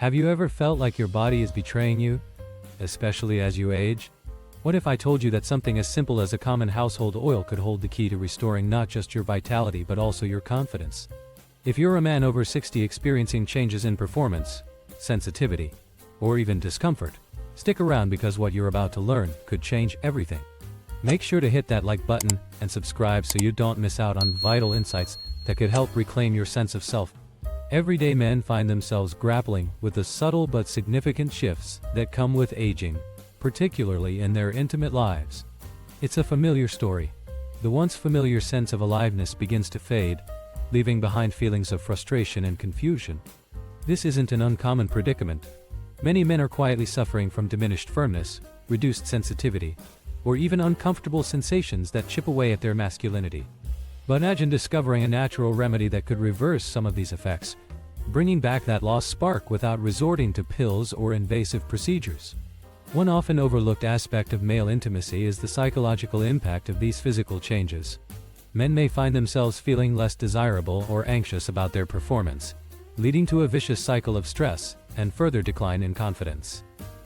Have you ever felt like your body is betraying you, especially as you age? What if I told you that something as simple as a common household oil could hold the key to restoring not just your vitality but also your confidence? If you're a man over 60 experiencing changes in performance, sensitivity, or even discomfort, stick around because what you're about to learn could change everything. Make sure to hit that like button and subscribe so you don't miss out on vital insights that could help reclaim your sense of self. Everyday men find themselves grappling with the subtle but significant shifts that come with aging, particularly in their intimate lives. It's a familiar story. The once familiar sense of aliveness begins to fade, leaving behind feelings of frustration and confusion. This isn't an uncommon predicament. Many men are quietly suffering from diminished firmness, reduced sensitivity, or even uncomfortable sensations that chip away at their masculinity. But imagine discovering a natural remedy that could reverse some of these effects, bringing back that lost spark without resorting to pills or invasive procedures. One often overlooked aspect of male intimacy is the psychological impact of these physical changes. Men may find themselves feeling less desirable or anxious about their performance, leading to a vicious cycle of stress and further decline in confidence.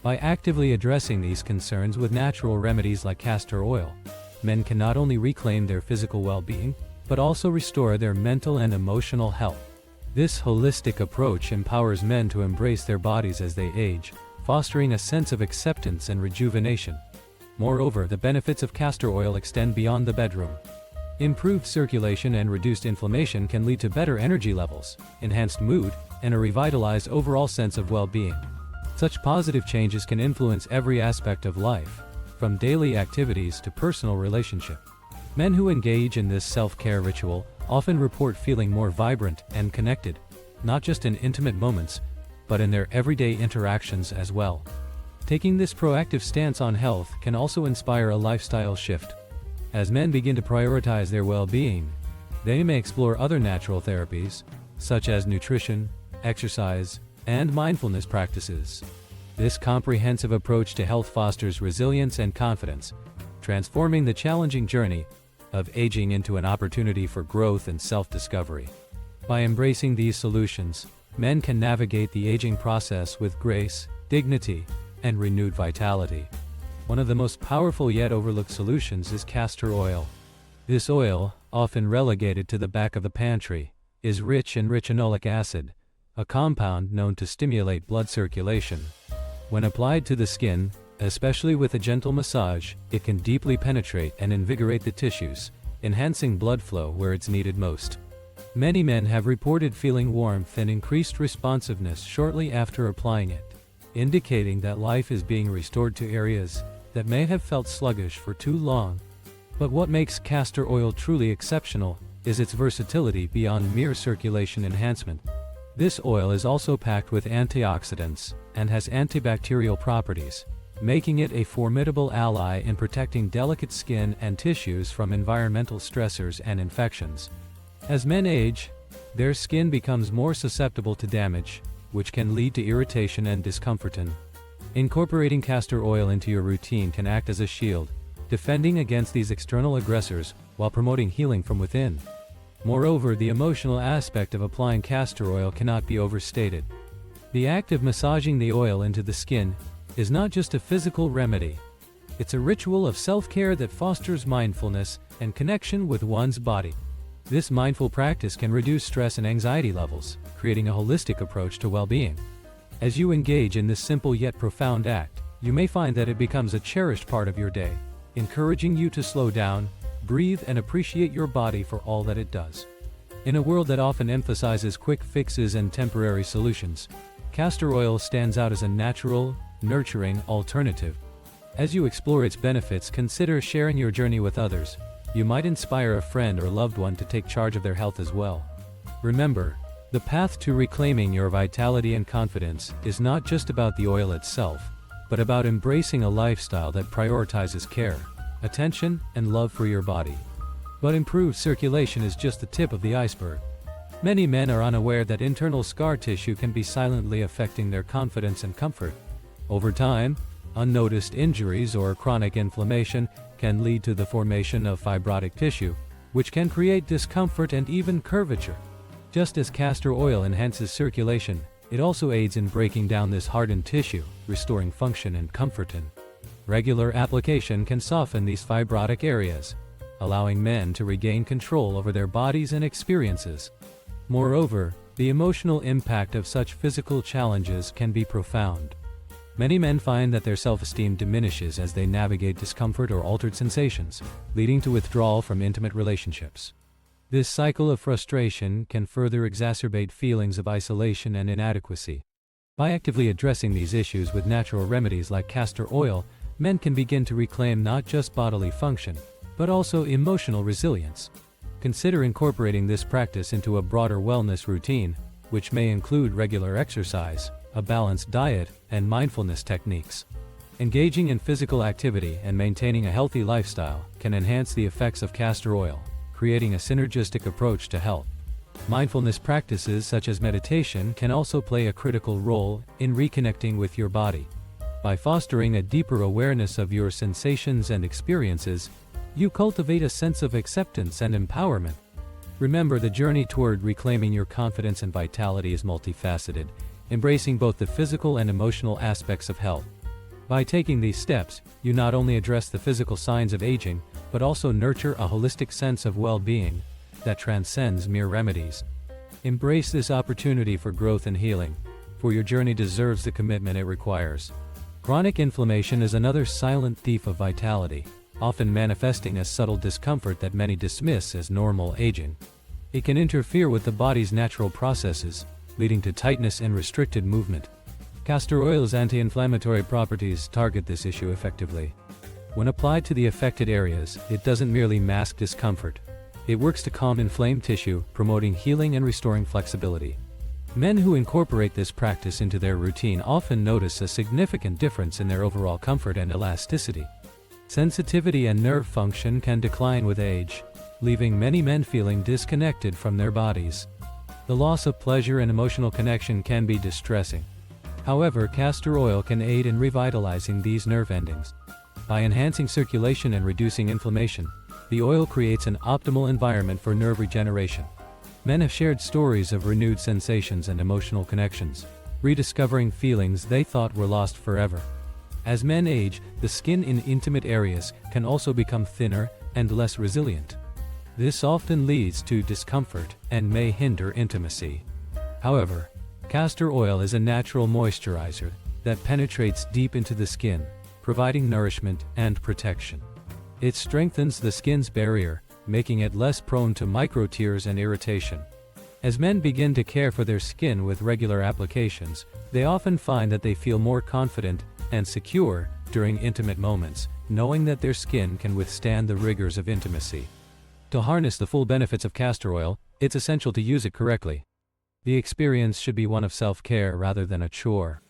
By actively addressing these concerns with natural remedies like castor oil, men can not only reclaim their physical well-being, but also restore their mental and emotional health. This holistic approach empowers men to embrace their bodies as they age, fostering a sense of acceptance and rejuvenation. Moreover, the benefits of castor oil extend beyond the bedroom. Improved circulation and reduced inflammation can lead to better energy levels, enhanced mood, and a revitalized overall sense of well-being. Such positive changes can influence every aspect of life, from daily activities to personal relationships. Men who engage in this self-care ritual often report feeling more vibrant and connected, not just in intimate moments, but in their everyday interactions as well. Taking this proactive stance on health can also inspire a lifestyle shift. As men begin to prioritize their well-being, they may explore other natural therapies, such as nutrition, exercise, and mindfulness practices. This comprehensive approach to health fosters resilience and confidence, transforming the challenging journey of aging into an opportunity for growth and self-discovery. By embracing these solutions, men can navigate the aging process with grace, dignity, and renewed vitality. One of the most powerful yet overlooked solutions is castor oil. This oil, often relegated to the back of the pantry, is rich in ricinoleic acid, a compound known to stimulate blood circulation. When applied to the skin, especially with a gentle massage, it can deeply penetrate and invigorate the tissues, enhancing blood flow where it's needed most. Many men have reported feeling warmth and increased responsiveness shortly after applying it, indicating that life is being restored to areas that may have felt sluggish for too long. But what makes castor oil truly exceptional is its versatility beyond mere circulation enhancement. This oil is also packed with antioxidants and has antibacterial properties, making it a formidable ally in protecting delicate skin and tissues from environmental stressors and infections. As men age, their skin becomes more susceptible to damage, which can lead to irritation and discomfort. Incorporating castor oil into your routine can act as a shield, defending against these external aggressors while promoting healing from within. Moreover, the emotional aspect of applying castor oil cannot be overstated. The act of massaging the oil into the skin is not just a physical remedy. It's a ritual of self-care that fosters mindfulness and connection with one's body. This mindful practice can reduce stress and anxiety levels, creating a holistic approach to well-being. As you engage in this simple yet profound act, you may find that it becomes a cherished part of your day, encouraging you to slow down, breathe, and appreciate your body for all that it does. In a world that often emphasizes quick fixes and temporary solutions, castor oil stands out as a natural, nurturing alternative. As you explore its benefits, consider sharing your journey with others. You might inspire a friend or loved one to take charge of their health as well. Remember, the path to reclaiming your vitality and confidence is not just about the oil itself, but about embracing a lifestyle that prioritizes care, attention, and love for your body. But improved circulation is just the tip of the iceberg. Many men are unaware that internal scar tissue can be silently affecting their confidence and comfort. Over time, unnoticed injuries or chronic inflammation can lead to the formation of fibrotic tissue, which can create discomfort and even curvature. Just as castor oil enhances circulation, It also aids in breaking down this hardened tissue, restoring function and comfort. Regular application can soften these fibrotic areas, allowing men to regain control over their bodies and experiences. Moreover, the emotional impact of such physical challenges can be profound. Many men find that their self-esteem diminishes as they navigate discomfort or altered sensations, leading to withdrawal from intimate relationships. This cycle of frustration can further exacerbate feelings of isolation and inadequacy. By actively addressing these issues with natural remedies like castor oil, men can begin to reclaim not just bodily function, but also emotional resilience. Consider incorporating this practice into a broader wellness routine, which may include regular exercise, a balanced diet, and mindfulness techniques. Engaging in physical activity and maintaining a healthy lifestyle can enhance the effects of castor oil, creating a synergistic approach to health. Mindfulness practices such as meditation can also play a critical role in reconnecting with your body. By fostering a deeper awareness of your sensations and experiences, you cultivate a sense of acceptance and empowerment. Remember, the journey toward reclaiming your confidence and vitality is multifaceted, embracing both the physical and emotional aspects of health. By taking these steps, you not only address the physical signs of aging, but also nurture a holistic sense of well-being that transcends mere remedies. Embrace this opportunity for growth and healing, for your journey deserves the commitment it requires. Chronic inflammation is another silent thief of vitality, often manifesting as subtle discomfort that many dismiss as normal aging. It can interfere with the body's natural processes, leading to tightness and restricted movement. Castor oil's anti-inflammatory properties target this issue effectively. When applied to the affected areas, it doesn't merely mask discomfort. It works to calm inflamed tissue, promoting healing and restoring flexibility. Men who incorporate this practice into their routine often notice a significant difference in their overall comfort and elasticity. Sensitivity and nerve function can decline with age, leaving many men feeling disconnected from their bodies. The loss of pleasure and emotional connection can be distressing. However, castor oil can aid in revitalizing these nerve endings. By enhancing circulation and reducing inflammation, the oil creates an optimal environment for nerve regeneration. Men have shared stories of renewed sensations and emotional connections, rediscovering feelings they thought were lost forever. As men age, the skin in intimate areas can also become thinner and less resilient. This often leads to discomfort and may hinder intimacy. However, castor oil is a natural moisturizer that penetrates deep into the skin, providing nourishment and protection. It strengthens the skin's barrier, making it less prone to micro-tears and irritation. As men begin to care for their skin with regular applications, they often find that they feel more confident and secure during intimate moments, knowing that their skin can withstand the rigors of intimacy. To harness the full benefits of castor oil, it's essential to use it correctly. The experience should be one of self-care rather than a chore.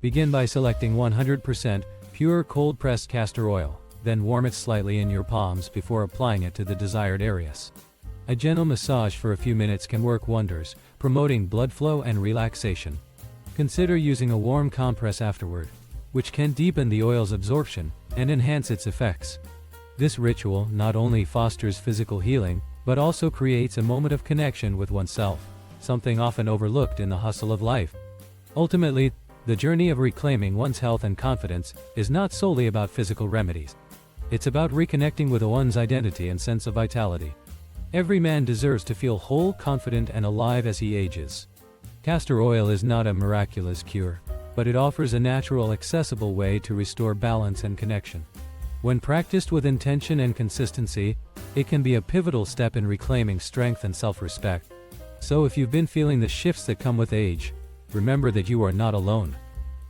Begin by selecting 100% pure cold-pressed castor oil, then warm it slightly in your palms before applying it to the desired areas. A gentle massage for a few minutes can work wonders, promoting blood flow and relaxation. Consider using a warm compress afterward, which can deepen the oil's absorption and enhance its effects. This ritual not only fosters physical healing, but also creates a moment of connection with oneself, something often overlooked in the hustle of life. Ultimately, the journey of reclaiming one's health and confidence is not solely about physical remedies. It's about reconnecting with one's identity and sense of vitality. Every man deserves to feel whole, confident, and alive as he ages. Castor oil is not a miraculous cure, but it offers a natural, accessible way to restore balance and connection. When practiced with intention and consistency, it can be a pivotal step in reclaiming strength and self-respect. So if you've been feeling the shifts that come with age, remember that you are not alone.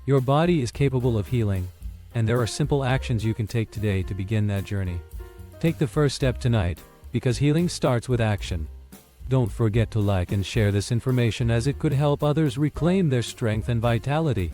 Your body is capable of healing, and there are simple actions you can take today to begin that journey. Take the first step tonight, because healing starts with action. Don't forget to like and share this information as it could help others reclaim their strength and vitality.